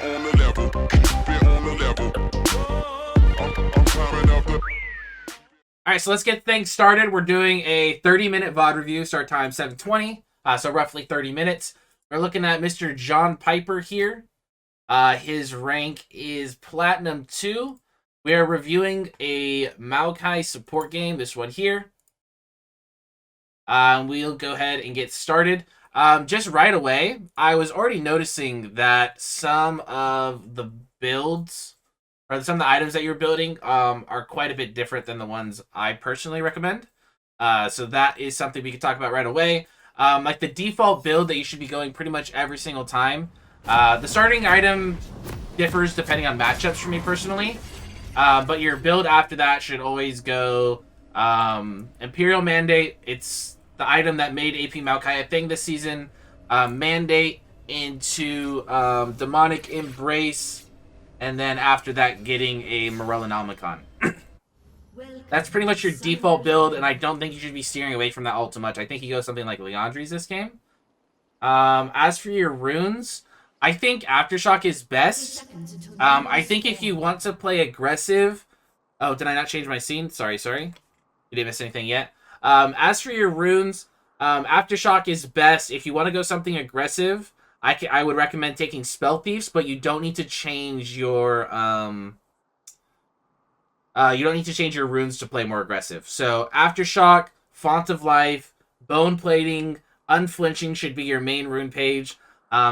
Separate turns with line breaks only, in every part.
on the level. Keep it on the level. I'm climbing up the...
Alright, so let's get things started. We're doing a 30-minute VOD review. Start time 7:20, so roughly 30 minutes. We're looking at Mr. John Piper here. His rank is Platinum 2. We are reviewing a Maokai support game, this one here. We'll go ahead and get started. Just right away, I was already noticing that some of the builds, or some of the items that you're building, are quite a bit different than the ones I personally recommend. So that is something we can talk about right away. Like the default build that you should be going pretty much every single time. The starting item differs depending on matchups for me personally. But your build after that should always go Imperial Mandate. It's the item that made AP Maokai a thing this season. Mandate into Demonic Embrace, and then after that getting a Morellonomicon. That's pretty much your default build, and I don't think you should be steering away from that all too much. I think you go something like Leandri's this game. As for your runes, I think Aftershock is best. I think if you want to play aggressive... Oh, did I not change my scene? Sorry. You didn't miss anything yet. As for your runes, Aftershock is best. If you want to go something aggressive, I would recommend taking Spell Thieves, but you don't need to change your... you don't need to change your runes to play more aggressive. So, Aftershock, Font of Life, Bone Plating, Unflinching should be your main rune page.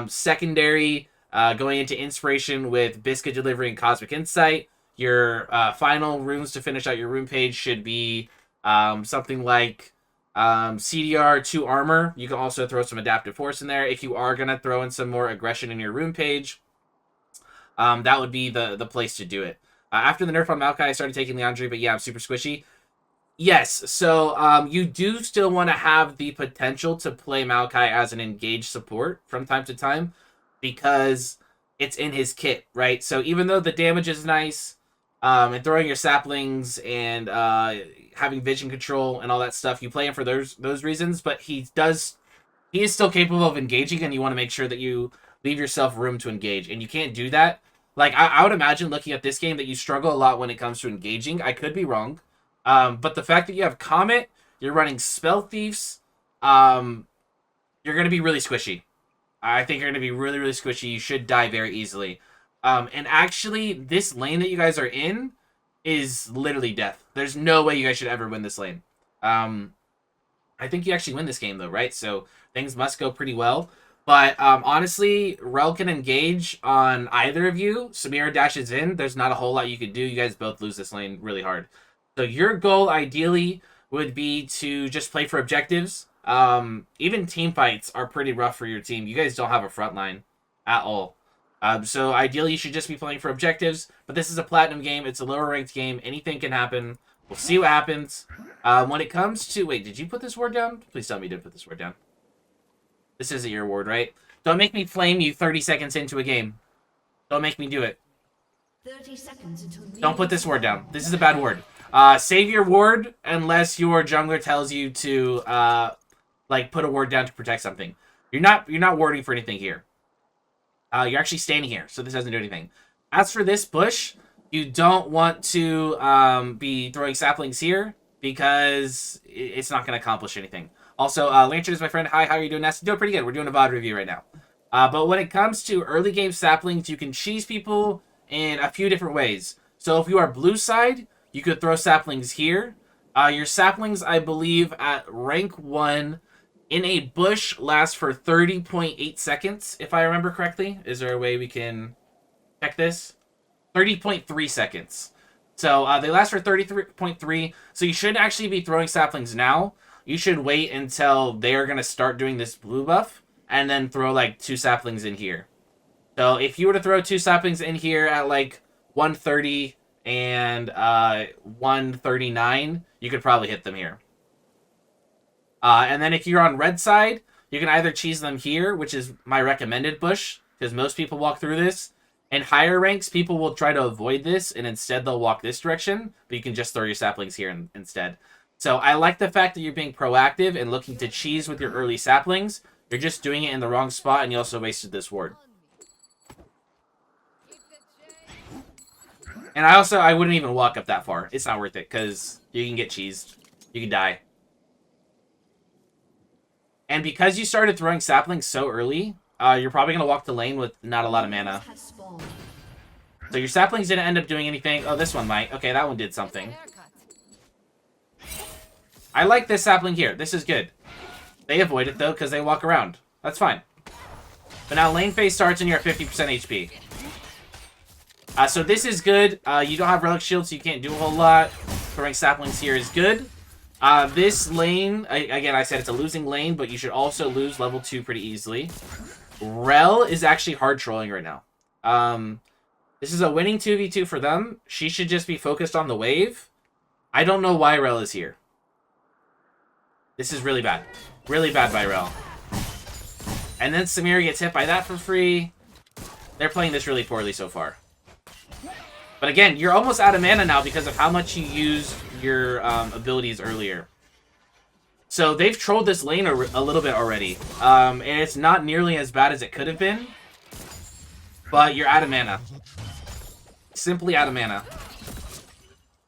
Secondary, going into Inspiration with Biscuit Delivery and Cosmic Insight. Your final runes to finish out your rune page should be something like CDR 2 Armor. You can also throw some Adaptive Force in there. If you are going to throw in some more aggression in your rune page, that would be the place to do it. After the nerf on Maokai, I started taking Leandri, but yeah, I'm super squishy. Yes, so you do still want to have the potential to play Maokai as an engaged support from time to time because it's in his kit, right? So even though the damage is nice, and throwing your saplings and having vision control and all that stuff, you play him for those reasons, but he is still capable of engaging, and you want to make sure that you leave yourself room to engage, and you can't do that. Like, I would imagine looking at this game that you struggle a lot when it comes to engaging. I could be wrong. But the fact that you have Comet, you're running Spell Thieves, you're going to be really squishy. I think you're going to be really, really squishy. You should die very easily. And actually, this lane that you guys are in is literally death. There's no way you guys should ever win this lane. I think you actually win this game, though, right? So things must go pretty well. But honestly, Rel can engage on either of you. Samira dashes in. There's not a whole lot you could do. You guys both lose this lane really hard. So your goal, ideally, would be to just play for objectives. Even team fights are pretty rough for your team. You guys don't have a front line at all. So ideally, you should just be playing for objectives. But this is a Platinum game. It's a lower-ranked game. Anything can happen. We'll see what happens. When it comes to... Wait, did you put this ward down? Please tell me you did put this ward down. This isn't your ward, right? Don't make me flame you 30 seconds into a game. Don't make me do it.
30 seconds until
Don't put this ward down. This is a bad ward. Save your ward unless your jungler tells you to like put a ward down to protect something. You're not warding for anything here. You're actually standing here, so this doesn't do anything. As for this bush, you don't want to be throwing saplings here because it's not going to accomplish anything. Also, Lantern is my friend. Hi, how are you doing, Nasteey? Doing pretty good. We're doing a VOD review right now. But when it comes to early game saplings, you can cheese people in a few different ways. So if you are blue side, you could throw saplings here. Your saplings, I believe, at rank 1 in a bush last for 30.8 seconds, if I remember correctly. Is there a way we can check this? 30.3 seconds. So they last for 33.3. So you should actually be throwing saplings now. You should wait until they're going to start doing this blue buff and then throw like 2 saplings in here. So if you were to throw 2 saplings in here at like 130 and 139, you could probably hit them here. And then if you're on red side, you can either cheese them here, which is my recommended bush, because most people walk through this. In higher ranks, people will try to avoid this, and instead they'll walk this direction, but you can just throw your saplings here instead. So I like the fact that you're being proactive and looking to cheese with your early saplings. You're just doing it in the wrong spot, and you also wasted this ward. And I wouldn't even walk up that far. It's not worth it, because you can get cheesed. You can die. And because you started throwing saplings so early, you're probably going to walk the lane with not a lot of mana. So your saplings didn't end up doing anything. Oh, this one might. Okay, that one did something. I like this sapling here. This is good. They avoid it, though, because they walk around. That's fine. But now lane phase starts and you're at 50% HP. So this is good. You don't have relic shield, so you can't do a whole lot. Throwing saplings here is good. This lane, again, I said it's a losing lane, but you should also lose level 2 pretty easily. Rel is actually hard trolling right now. This is a winning 2v2 for them. She should just be focused on the wave. I don't know why Rel is here. This is really bad. Really bad by Rel. And then Samira gets hit by that for free. They're playing this really poorly so far. But again, you're almost out of mana now because of how much you used your abilities earlier. So they've trolled this lane a little bit already. And it's not nearly as bad as it could have been. But you're out of mana. Simply out of mana.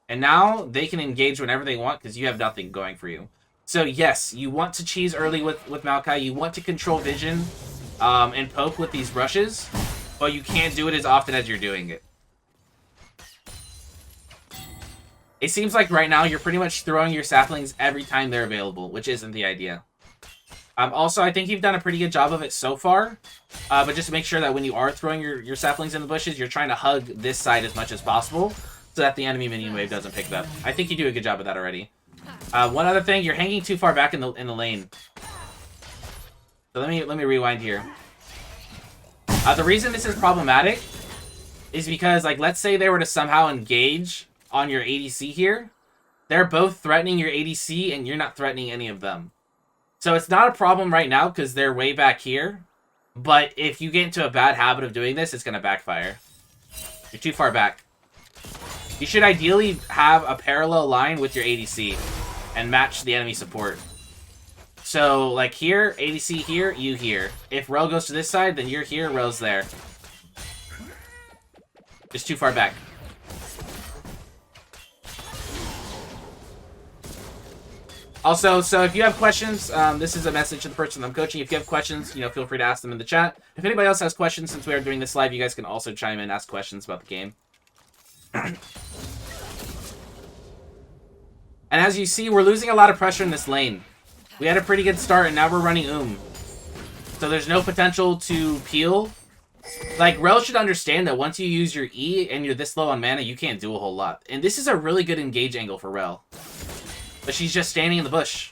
And now they can engage whenever they want because you have nothing going for you. So yes, you want to cheese early with Maokai. You want to control vision and poke with these rushes. But you can't do it as often as you're doing it. It seems like right now you're pretty much throwing your saplings every time they're available, which isn't the idea. Also, I think you've done a pretty good job of it so far. But just make sure that when you are throwing your saplings in the bushes, you're trying to hug this side as much as possible so that the enemy minion wave doesn't pick it up. I think you do a good job of that already. One other thing, you're hanging too far back in the lane. So let me rewind here. The reason this is problematic is because, like, let's say they were to somehow engage on your ADC here. They're both threatening your ADC, and you're not threatening any of them. So it's not a problem right now because they're way back here. But if you get into a bad habit of doing this, it's going to backfire. You're too far back. You should ideally have a parallel line with your ADC and match the enemy support. So, like here, ADC here, you here. If Rel goes to this side, then you're here, Rel's there. Just too far back. Also, so if you have questions, this is a message to the person I'm coaching. If you have questions, feel free to ask them in the chat. If anybody else has questions, since we are doing this live, you guys can also chime in and ask questions about the game. And as you see, we're losing a lot of pressure in this lane. We had a pretty good start, and now we're running So there's no potential to peel. Like, Rel should understand that once you use your E and you're this low on mana, you can't do a whole lot. And this is a really good engage angle for Rel. But she's just standing in the bush.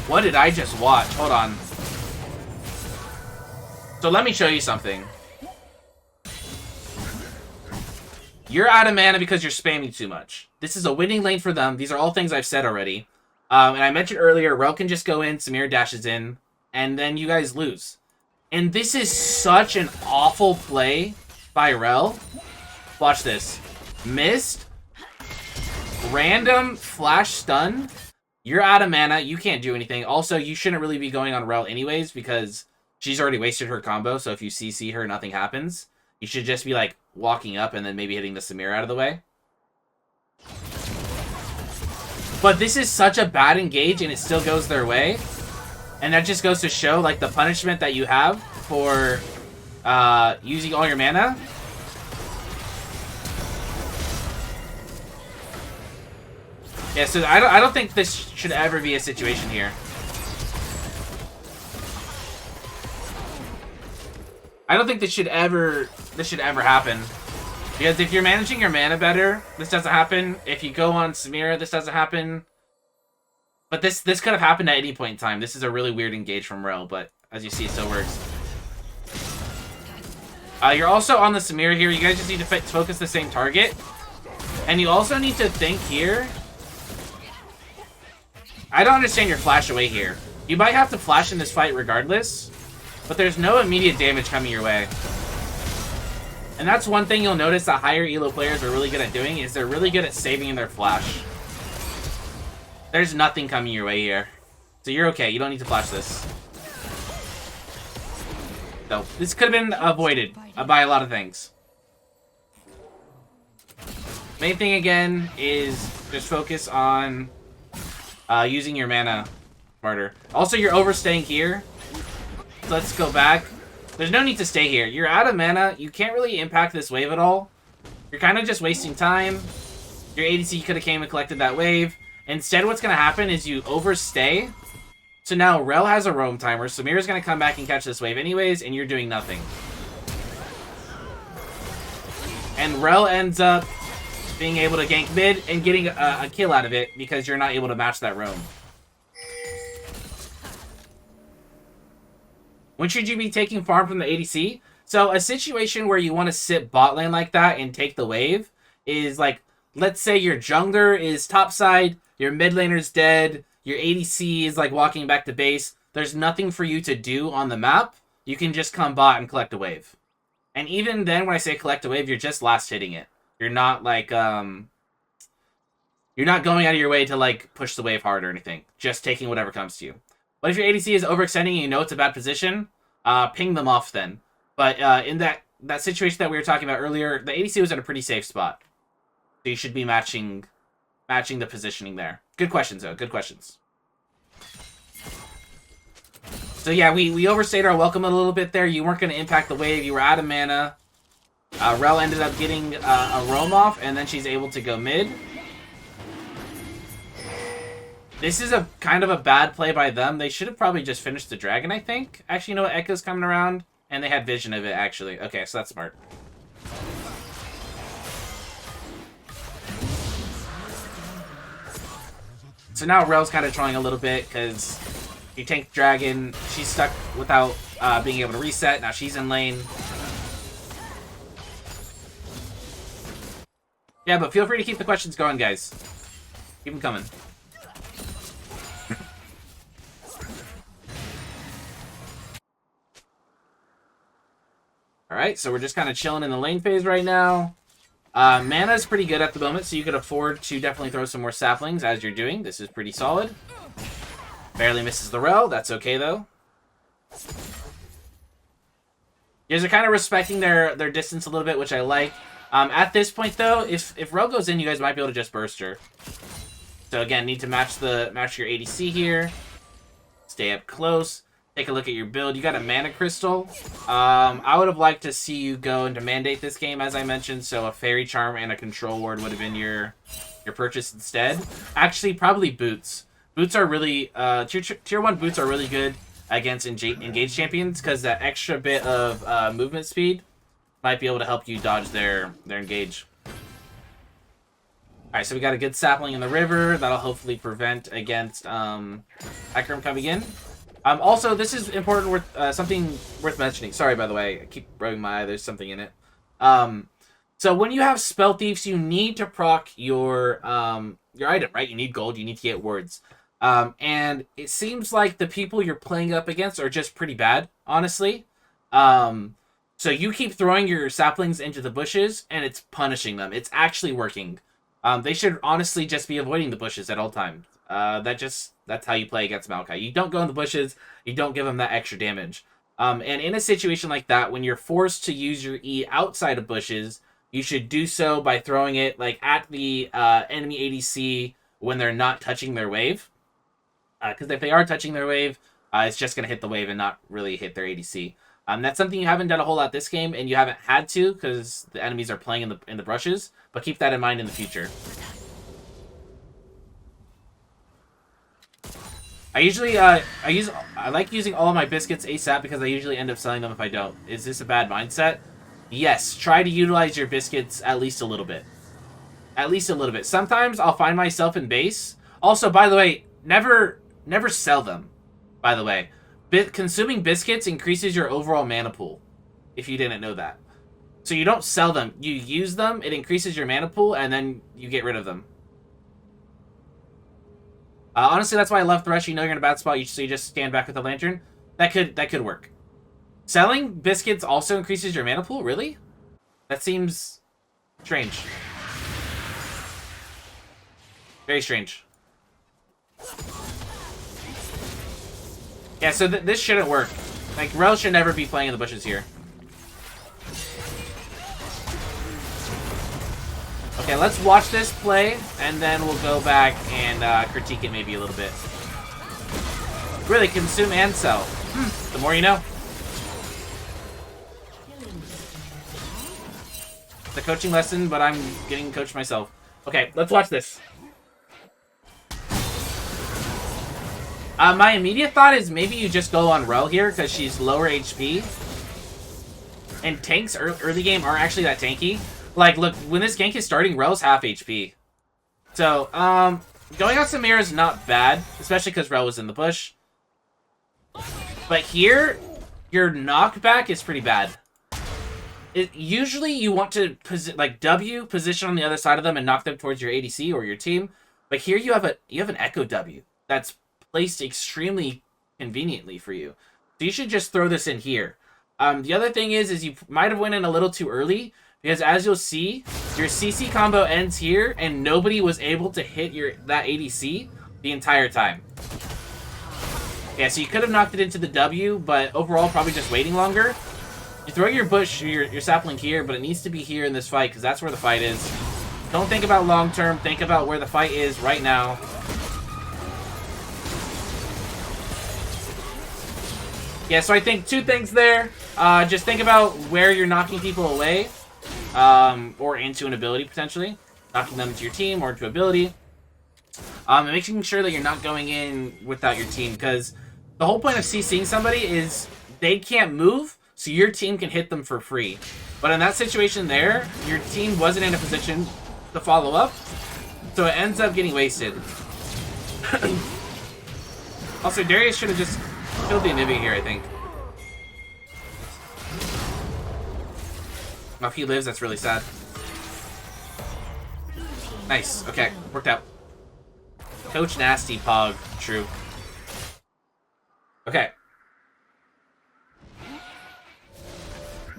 What did I just watch? Hold on. So let me show you something. You're out of mana because you're spamming too much. This is a winning lane for them. These are all things I've said already. And I mentioned earlier, Rel can just go in, Samir dashes in, and then you guys lose. And this is such an awful play by Rel. Watch this. Missed. Random flash stun. You're out of mana. You can't do anything. Also, you shouldn't really be going on Rel anyways because she's already wasted her combo. So if you CC her, nothing happens. You should just be like walking up and then maybe hitting the Samir out of the way. But this is such a bad engage and it still goes their way. And that just goes to show like the punishment that you have for using all your mana. Yeah, so I don't think this should ever be a situation here. I don't think this should ever happen. Because if you're managing your mana better, this doesn't happen. If you go on Samira, this doesn't happen. But this could have happened at any point in time. This is a really weird engage from Rel, but as you see, it still works. You're also on the Samira here. You guys just need to focus the same target. And you also need to think here. I don't understand your flash away here. You might have to flash in this fight regardless, but there's no immediate damage coming your way. And that's one thing you'll notice that higher elo players are really good at doing, is they're really good at saving their flash. There's nothing coming your way here. So you're okay, you don't need to flash this. So this could have been avoided by a lot of things. Main thing again is just focus on using your mana smarter. Also, you're overstaying here. So let's go back. There's no need to stay here. You're out of mana. You can't really impact this wave at all. You're kind of just wasting time. Your ADC could have came and collected that wave. Instead, what's going to happen is you overstay. So now Rel has a roam timer. So Mira's going to come back and catch this wave anyways, and you're doing nothing. And Rel ends up being able to gank mid and getting a kill out of it because you're not able to match that roam. When should you be taking farm from the ADC? So a situation where you want to sit bot lane like that and take the wave is like, let's say your jungler is topside, your mid laner's dead, your ADC is like walking back to base. There's nothing for you to do on the map. You can just come bot and collect a wave. And even then, when I say collect a wave, you're just last hitting it. You're not like, you're not going out of your way to like push the wave hard or anything. Just taking whatever comes to you. But if your ADC is overextending and you know it's a bad position, ping them off then. But in that situation that we were talking about earlier, the ADC was at a pretty safe spot. So you should be matching the positioning there. Good questions, though. Good questions. So yeah, we overstayed our welcome a little bit there. You weren't going to impact the wave. You were out of mana. Rel ended up getting a roam off, and then she's able to go mid. This is a kind of a bad play by them. They should have probably just finished the dragon, I think. Actually, you know what? Echo's coming around. And they had vision of it, actually. Okay, so that's smart. So now Rel's kind of trolling a little bit, because you tank dragon. She's stuck without being able to reset. Now she's in lane. Yeah, but feel free to keep the questions going, guys. Keep them coming. Alright, so we're just kind of chilling in the lane phase right now. Mana is pretty good at the moment, so you could afford to definitely throw some more saplings as you're doing. This is pretty solid. Barely misses the Rel. That's okay, though. You guys are kind of respecting their distance a little bit, which I like. At this point, though, if Rel goes in, you guys might be able to just burst her. So, again, need to match your ADC here. Stay up close. Take a look at your build. You got a mana crystal. I would have liked to see you go into mandate this game, as I mentioned. So a fairy charm and a control ward would have been your purchase instead. Actually, probably boots. Boots are really tier 1 boots are really good against engaged champions because that extra bit of movement speed might be able to help you dodge their engage. All right, so we got a good sapling in the river that'll hopefully prevent against Ekram coming in. Also, this is important, something worth mentioning. Sorry, by the way, I keep rubbing my eye. There's something in it. So when you have spell thieves, you need to proc your item, right? You need gold. You need to get wards. And it seems like the people you're playing up against are just pretty bad, honestly. So you keep throwing your saplings into the bushes, and it's punishing them. It's actually working. They should honestly just be avoiding the bushes at all times. That's how you play against Maokai. You don't go in the bushes. You don't give them that extra damage. And in a situation like that, when you're forced to use your E outside of bushes, you should do so by throwing it like at the enemy ADC when they're not touching their wave. Because if they are touching their wave, it's just going to hit the wave and not really hit their ADC. That's something you haven't done a whole lot this game, and you haven't had to because the enemies are playing in the brushes. But keep that in mind in the future. I like using all of my biscuits ASAP because I usually end up selling them if I don't. Is this a bad mindset? Yes, try to utilize your biscuits at least a little bit. At least a little bit. Sometimes I'll find myself in base. Also, by the way, never sell them. By the way, consuming biscuits increases your overall mana pool. If you didn't know that. So you don't sell them. You use them, it increases your mana pool, and then you get rid of them. Honestly, that's why I love Thresh. You know you're in a bad spot, so you just stand back with the lantern. That could work. Selling biscuits also increases your mana pool? Really? That seems strange. Very strange. Yeah, so this shouldn't work. Like, Rel should never be playing in the bushes here. Okay, let's watch this play, and then we'll go back and critique it maybe a little bit. Really, consume and sell. The more you know. It's a coaching lesson, but I'm getting coached myself. Okay, let's watch this. My immediate thought is maybe you just go on Rel here, because she's lower HP. And tanks early game aren't actually that tanky. Like, look, when this gank is starting, Rel's half HP. So, going on Samira is not bad, especially because Rel was in the bush. But here, your knockback is pretty bad. Usually, you want to, W, position on the other side of them and knock them towards your ADC or your team. But here, you have an Echo W that's placed extremely conveniently for you. So you should just throw this in here. The other thing is you might have went in a little too early, because as you'll see, your CC combo ends here, and nobody was able to hit that ADC the entire time. Yeah, so you could have knocked it into the W, but overall, probably just waiting longer. You throw your bush, your sapling here, but it needs to be here in this fight, because that's where the fight is. Don't think about long term, think about where the fight is right now. Yeah, so I think two things there. Just think about where you're knocking people away. Or into an ability, potentially. Knocking them into your team or into ability. And making sure that you're not going in without your team. Because the whole point of CCing somebody is they can't move, so your team can hit them for free. But in that situation there, your team wasn't in a position to follow up. So it ends up getting wasted. Also, Darius should have just killed the Anivia here, I think. Oh, if he lives, that's really sad. Nice. Okay, worked out. Coach Nasteey, Pog. True. Okay.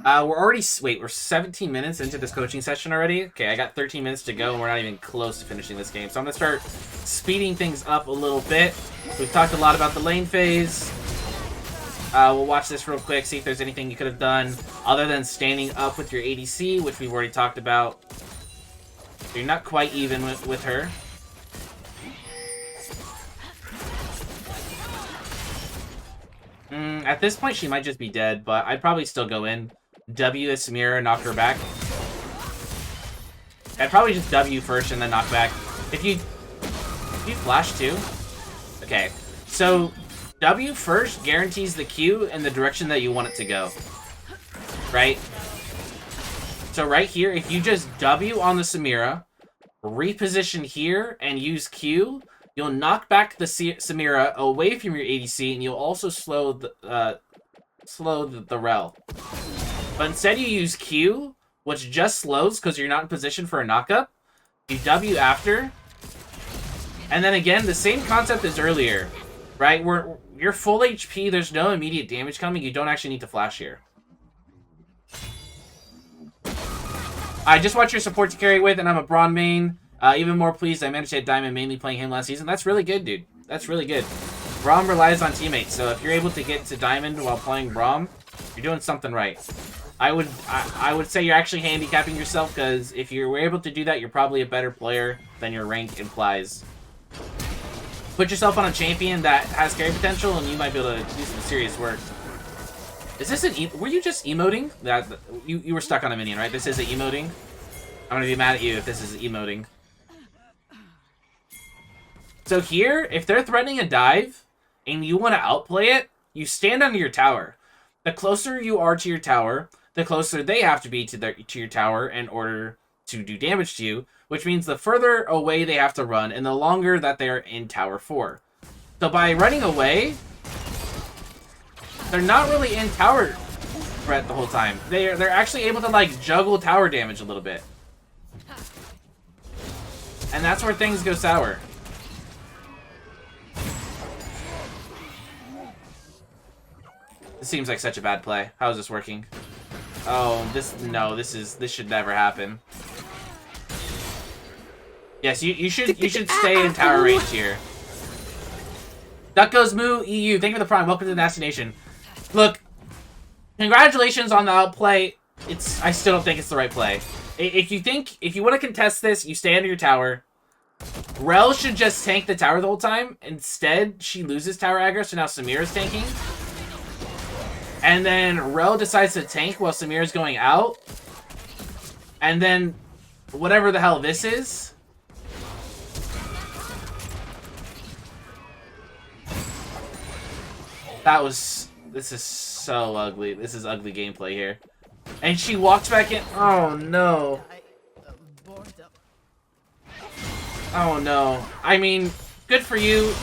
We're 17 minutes into this coaching session already. Okay, I got 13 minutes to go, and we're not even close to finishing this game. So I'm going to start speeding things up a little bit. We've talked a lot about the lane phase. We'll watch this real quick, see if there's anything you could have done other than standing up with your ADC, which we've already talked about. So you're not quite even with her. At this point, she might just be dead, but I'd probably still go in. W the Samira, knock her back. I'd probably just W first and then knock back. If you flash too? Okay, so W first guarantees the Q in the direction that you want it to go. Right? So right here, if you just W on the Samira, reposition here, and use Q, you'll knock back the Samira away from your ADC, and you'll also slow the Rel. But instead you use Q, which just slows because you're not in position for a knockup. You W after. And then again, the same concept as earlier. Right? You're full HP, there's no immediate damage coming, you don't actually need to flash here. I just watched your support to carry with, and I'm a Braum main. Even more pleased I managed to hit Diamond, mainly playing him last season. That's really good, dude. That's really good. Braum relies on teammates, so if you're able to get to Diamond while playing Braum, you're doing something right. I would say you're actually handicapping yourself, because if you were able to do that, you're probably a better player than your rank implies. Put yourself on a champion that has carry potential, and you might be able to do some serious work. Is this were you just emoting? You were stuck on a minion, right? This isn't emoting? I'm gonna be mad at you if this is emoting. So here, if they're threatening a dive, and you want to outplay it, you stand under your tower. The closer you are to your tower, the closer they have to be to your tower in order to do damage to you, which means the further away they have to run, and the longer that they're in tower for. So by running away, they're not really in tower threat the whole time. They're actually able to like juggle tower damage a little bit. And that's where things go sour. This seems like such a bad play. How is this working? Oh, this should never happen. Yes, you should stay in tower range here. Duck goes Moo EU. Thank you for the prime. Welcome to the Nasty Nation. Look, Congratulations on the outplay. I still don't think it's the right play. If you want to contest this, you stay under your tower. Rel should just tank the tower the whole time. Instead, she loses tower aggro, so now Samira's tanking. And then Rel decides to tank while Samira's going out. And then, whatever the hell this is. This is so ugly. This is ugly gameplay here. And she walks back in. Oh no. Oh no. I mean, good for you.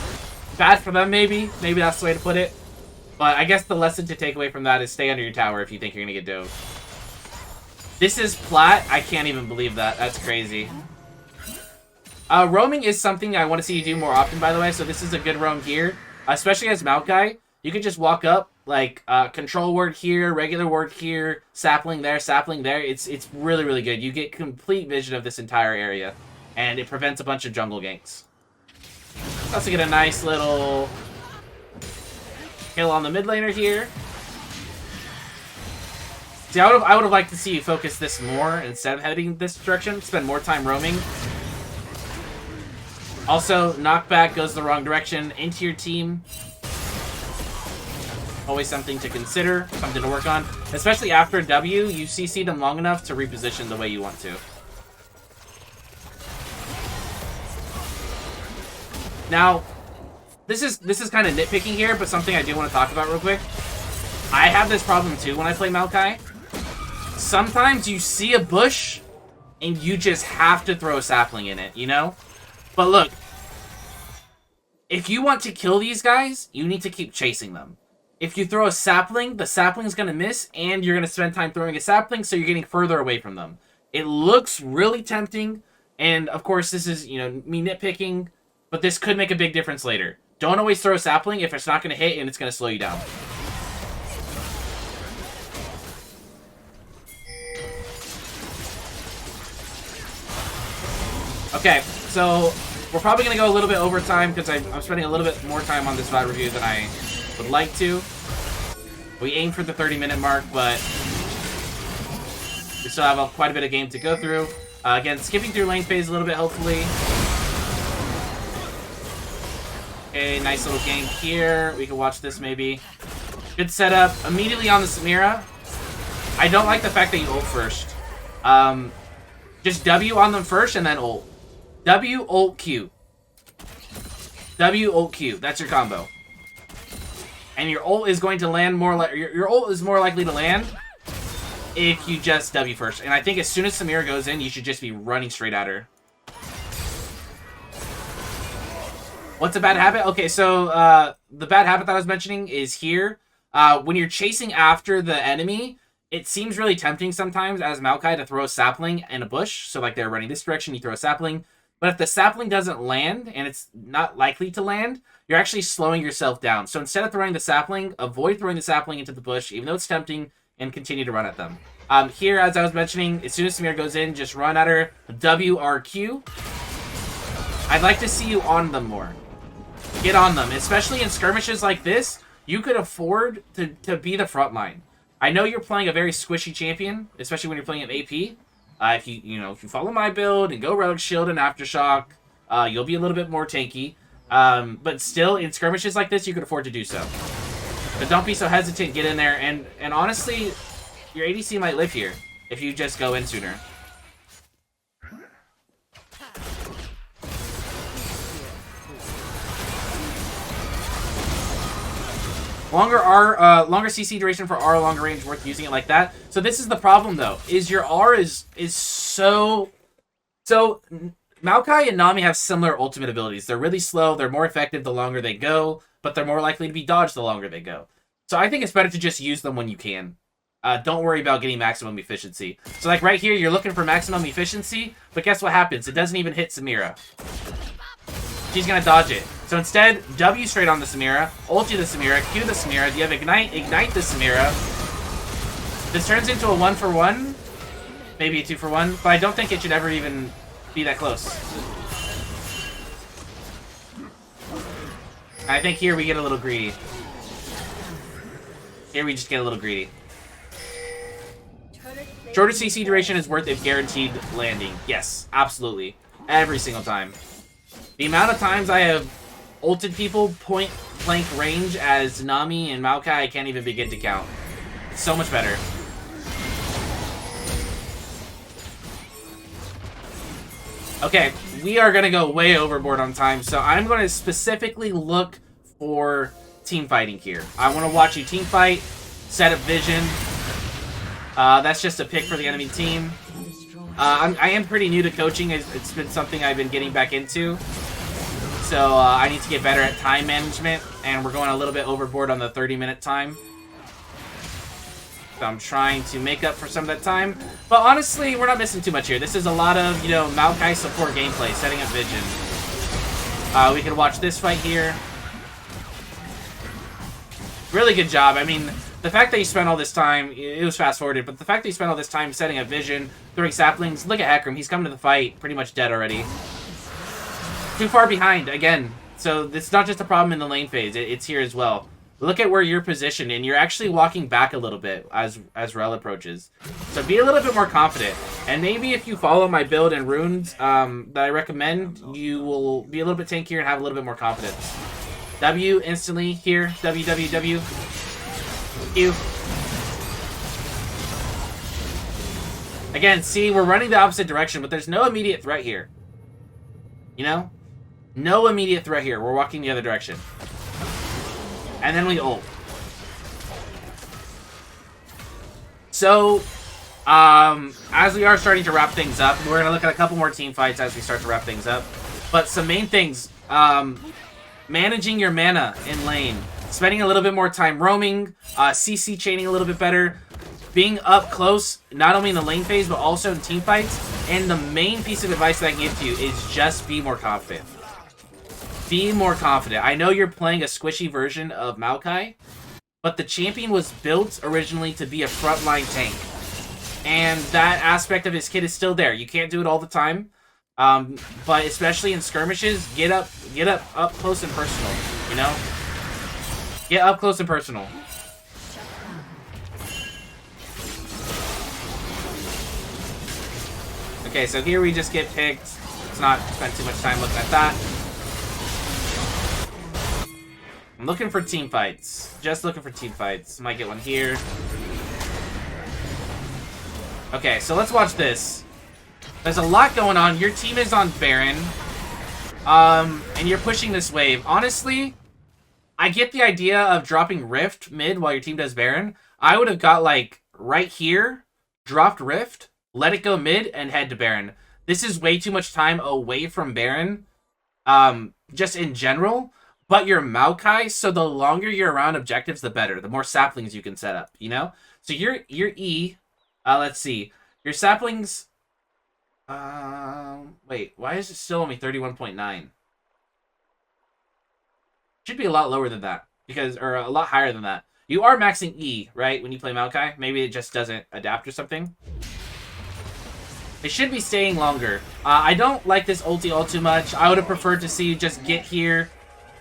Bad for them, maybe. Maybe that's the way to put it. But I guess the lesson to take away from that is stay under your tower if you think you're gonna get dove. This is plat. I can't even believe that. That's crazy. Roaming is something I want to see you do more often, by the way. So this is a good roam here. Especially as Maokai. You could just walk up, like, control ward here, regular ward here, sapling there, sapling there. It's really, really good. You get complete vision of this entire area. And it prevents a bunch of jungle ganks. Also get a nice little kill on the mid laner here. See, I would have liked to see you focus this more instead of heading this direction. Spend more time roaming. Also, knockback goes the wrong direction into your team. Always something to consider, something to work on. Especially after a W, you CC them long enough to reposition the way you want to. Now, this is kind of nitpicking here, but something I do want to talk about real quick. I have this problem too when I play Maokai. Sometimes you see a bush, and you just have to throw a sapling in it, you know? But look, if you want to kill these guys, you need to keep chasing them. If you throw a sapling, the sapling's going to miss, and you're going to spend time throwing a sapling, so you're getting further away from them. It looks really tempting, and of course this is, you know, me nitpicking, but this could make a big difference later. Don't always throw a sapling if it's not going to hit and it's going to slow you down. Okay, so we're probably going to go a little bit over time because I'm spending a little bit more time on this VOD review than I would like to. We aim for the 30-minute mark, but we still have quite a bit of game to go through. Again, skipping through lane phase a little bit, hopefully. Okay, nice little gank here. We can watch this maybe. Good setup. Immediately on the Samira. I don't like the fact that you ult first. Just W on them first and then ult. W, ult, Q. W, ult, Q. That's your combo. And your ult is going to land more like... Your ult is more likely to land if you just W first. And I think as soon as Samira goes in, you should just be running straight at her. What's a bad habit? Okay, so the bad habit that I was mentioning is here. When you're chasing after the enemy, it seems really tempting sometimes as Maokai to throw a sapling in a bush. So like they're running this direction, you throw a sapling. But if the sapling doesn't land, and it's not likely to land, you're actually slowing yourself down. So instead of throwing the sapling, avoid throwing the sapling into the bush, even though it's tempting, and continue to run at them. Here, as I was mentioning, as soon as Samira goes in, just run at her. WRQ. I'd like to see you on them more. Get on them. Especially in skirmishes like this, you could afford to be the front line. I know you're playing a very squishy champion, especially when you're playing an AP. If you follow my build and go Rogue Shield and Aftershock, you'll be a little bit more tanky. But still, in skirmishes like this, you could afford to do so. But don't be so hesitant. Get in there, and honestly, your ADC might live here if you just go in sooner. Longer CC duration for R, longer range, worth using it like that. So this is the problem though, is your R is so Maokai and Nami have similar ultimate abilities. They're really slow, they're more effective the longer they go, but they're more likely to be dodged the longer they go. So I think it's better to just use them when you can. Don't worry about getting maximum efficiency. So like right here, you're looking for maximum efficiency, but guess what happens? It doesn't even hit Samira. She's gonna dodge it. So instead, W straight on the Samira, ulti the Samira, Q the Samira, you have ignite the Samira. This turns into a 1-for-1, maybe a 2-for-1, but I don't think it should ever even be that close. I think here we get a little greedy. Here we just get a little greedy. Shorter CC duration is worth if guaranteed landing. Yes, absolutely. Every single time. The amount of times I have ulted people point blank range as Nami and Maokai, I can't even begin to count. It's so much better. Okay, we are going to go way overboard on time, so I'm going to specifically look for team fighting here. I want to watch you team fight, set up vision. That's just a pick for the enemy team. I am pretty new to coaching. It's been something I've been getting back into. So I need to get better at time management, and we're going a little bit overboard on the 30-minute time. So I'm trying to make up for some of that time. But honestly, we're not missing too much here. This is a lot of, you know, Maokai support gameplay, setting up vision. We can watch this fight here. Really good job. I mean, the fact that you spent all this time, it was fast-forwarded, but the fact that you spent all this time setting up vision, throwing saplings, look at Hecarim. He's coming to the fight, pretty much dead already. Too far behind, again. So it's not just a problem in the lane phase, it's here as well. Look at where you're positioned, and you're actually walking back a little bit as Rel approaches. So be a little bit more confident. And maybe if you follow my build and runes that I recommend, you will be a little bit tankier and have a little bit more confidence. W instantly here. W, W, W. Q. Again, see, we're running the opposite direction, but there's no immediate threat here. You know? No immediate threat here. We're walking the other direction. And then we ult. So, as we are starting to wrap things up, we're going to look at a couple more team fights as we start to wrap things up. But some main things, managing your mana in lane, spending a little bit more time roaming, CC chaining a little bit better, being up close, not only in the lane phase, but also in team fights. And the main piece of advice that I can give to you is just be more confident. Be more confident. I know you're playing a squishy version of Maokai, but the champion was built originally to be a frontline tank. And that aspect of his kit is still there. You can't do it all the time. But especially in skirmishes, get up close and personal, you know? Get up close and personal. Okay, so here we just get picked. Let's not spend too much time looking at that. I'm looking for team fights. Just looking for team fights. Might get one here. Okay, so let's watch this. There's a lot going on. Your team is on Baron. And you're pushing this wave. Honestly, I get the idea of dropping Rift mid while your team does Baron. I would have got, like, right here, dropped Rift, let it go mid, and head to Baron. This is way too much time away from Baron, just in general. But you're Maokai, so the longer you're around objectives, the better. The more saplings you can set up, you know? So your E, let's see. Your saplings, wait, why is it still only 31.9? Should be a lot lower than that, because, or a lot higher than that. You are maxing E, right, when you play Maokai? Maybe it just doesn't adapt or something. It should be staying longer. I don't like this ulti all too much. I would have preferred to see you just get here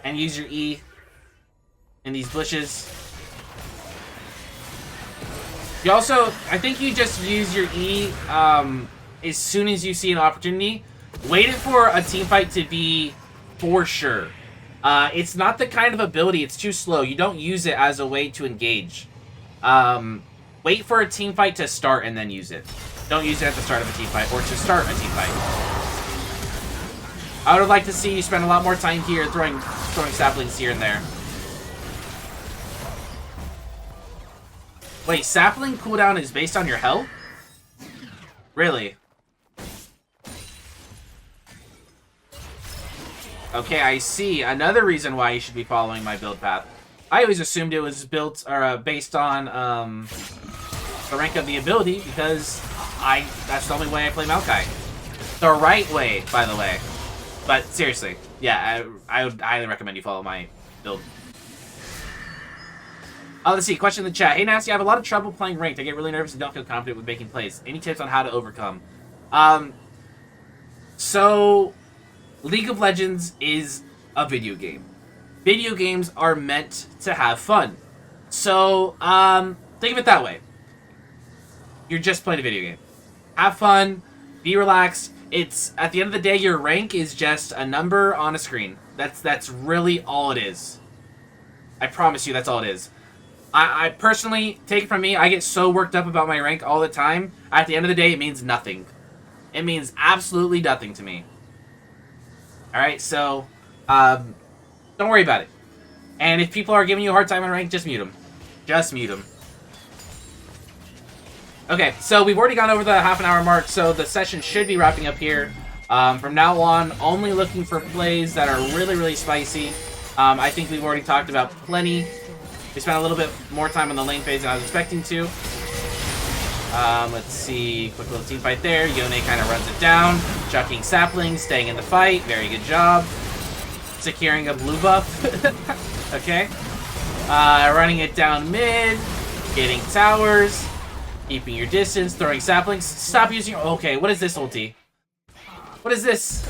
and use your E in these bushes. You also, I think you just use your E as soon as you see an opportunity. Wait for a team fight to be for sure. It's not the kind of ability, it's too slow. You don't use it as a way to engage. Wait for a team fight to start and then use it. Don't use it at the start of a team fight or to start a team fight. I would have liked to see you spend a lot more time here throwing saplings here and there. Wait, sapling cooldown is based on your health? Really? Okay, I see. Another reason why you should be following my build path. I always assumed it was built or based on the rank of the ability because that's the only way I play Maokai. The right way, by the way. But seriously, yeah, I would highly recommend you follow my build. Let's see, question in the chat. Hey, Nasteey, I have a lot of trouble playing ranked. I get really nervous and don't feel confident with making plays. Any tips on how to overcome? So, League of Legends is a video game. Video games are meant to have fun. So, think of it that way. You're just playing a video game. Have fun. Be relaxed. It's at the end of the day, your rank is just a number on a screen. That's really all it is. I promise you, that's all it is. I personally, take it from me, I get so worked up about my rank all the time. At the end of the day, it means nothing. It means absolutely nothing to me. Alright, so, don't worry about it. And if people are giving you a hard time on rank, just mute them. Just mute them. Okay, so we've already gone over the half an hour mark, so the session should be wrapping up here. From now on, only looking for plays that are really, really spicy. I think we've already talked about plenty. We spent a little bit more time on the lane phase than I was expecting to. Let's see. Quick little team fight there. Yone kind of runs it down. Chucking Saplings, staying in the fight. Very good job. Securing a blue buff. Okay. Running it down mid. Getting towers. Keeping your distance. Throwing Saplings. Stop using your... Okay, what is this ulti? What is this?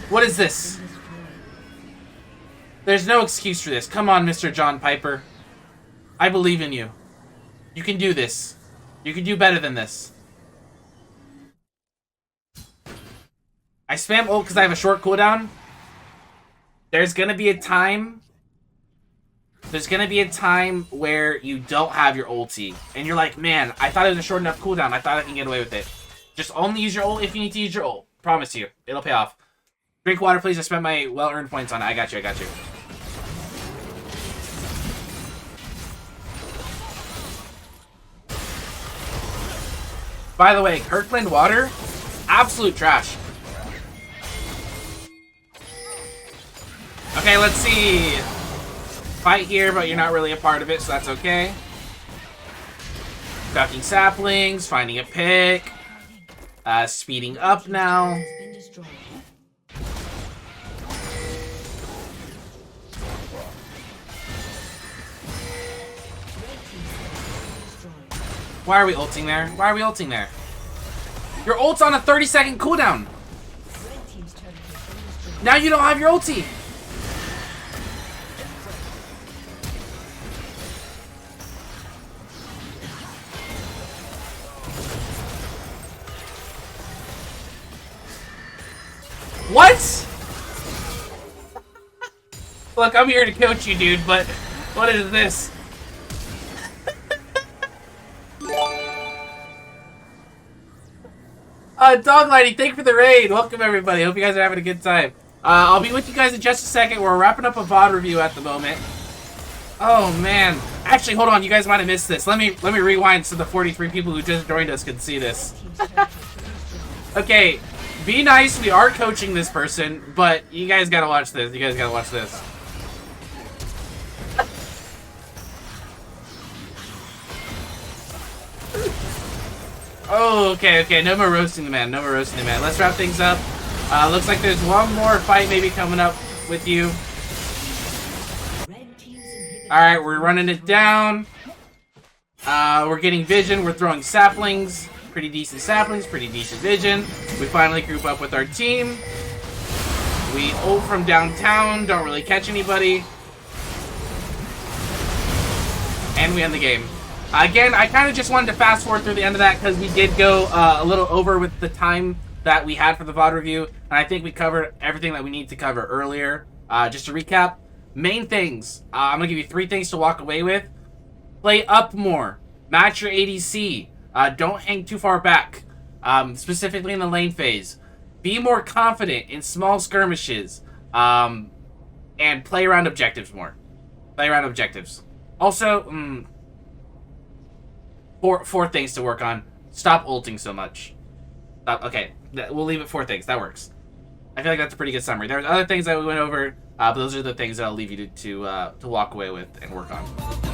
What is this? There's no excuse for this. Come on, Mr. John Piper. I believe in you. You can do this. You can do better than this. I spam ult because I have a short cooldown. There's gonna be a time... There's gonna be a time where you don't have your ulti. And you're like, man, I thought it was a short enough cooldown. I thought I can get away with it. Just only use your ult if you need to use your ult. Promise you. It'll pay off. Drink water, please. I spent my well-earned points on it. I got you. I got you. By the way, Kirkland water, absolute trash. Okay, let's see. Fight here, but you're not really a part of it, so that's okay. Ducking Saplings, finding a pick. Speeding up now. Why are we ulting there? Why are we ulting there? Your ult's on a 30-second cooldown. Now you don't have your ulti. What? Look, I'm here to coach you, dude, but what is this? Doglighty, thank you for the raid. Welcome, everybody. Hope you guys are having a good time. I'll be with you guys in just a second. We're wrapping up a VOD review at the moment. Oh, man. Actually, hold on. You guys might have missed this. Let me rewind so the 43 people who just joined us can see this. Okay, be nice. We are coaching this person, but you guys gotta watch this. You guys gotta watch this. Oh, okay. No more roasting the man. No more roasting the man. Let's wrap things up. Looks like there's one more fight maybe coming up with you. Alright, we're running it down. We're getting vision. We're throwing Saplings. Pretty decent Saplings. Pretty decent vision. We finally group up with our team. We ult from downtown. Don't really catch anybody. And we end the game. Again, I kind of just wanted to fast forward through the end of that because we did go a little over with the time that we had for the VOD review. And I think we covered everything that we need to cover earlier. Just to recap, main things. I'm going to give you 3 things to walk away with. Play up more. Match your ADC. Don't hang too far back. Specifically in the lane phase. Be more confident in small skirmishes. And play around objectives more. Play around objectives. Also, Four things to work on. Stop ulting so much. Okay, we'll leave it 4 things. That works. I feel like that's a pretty good summary. There's other things that we went over, but those are the things that I'll leave you to walk away with and work on.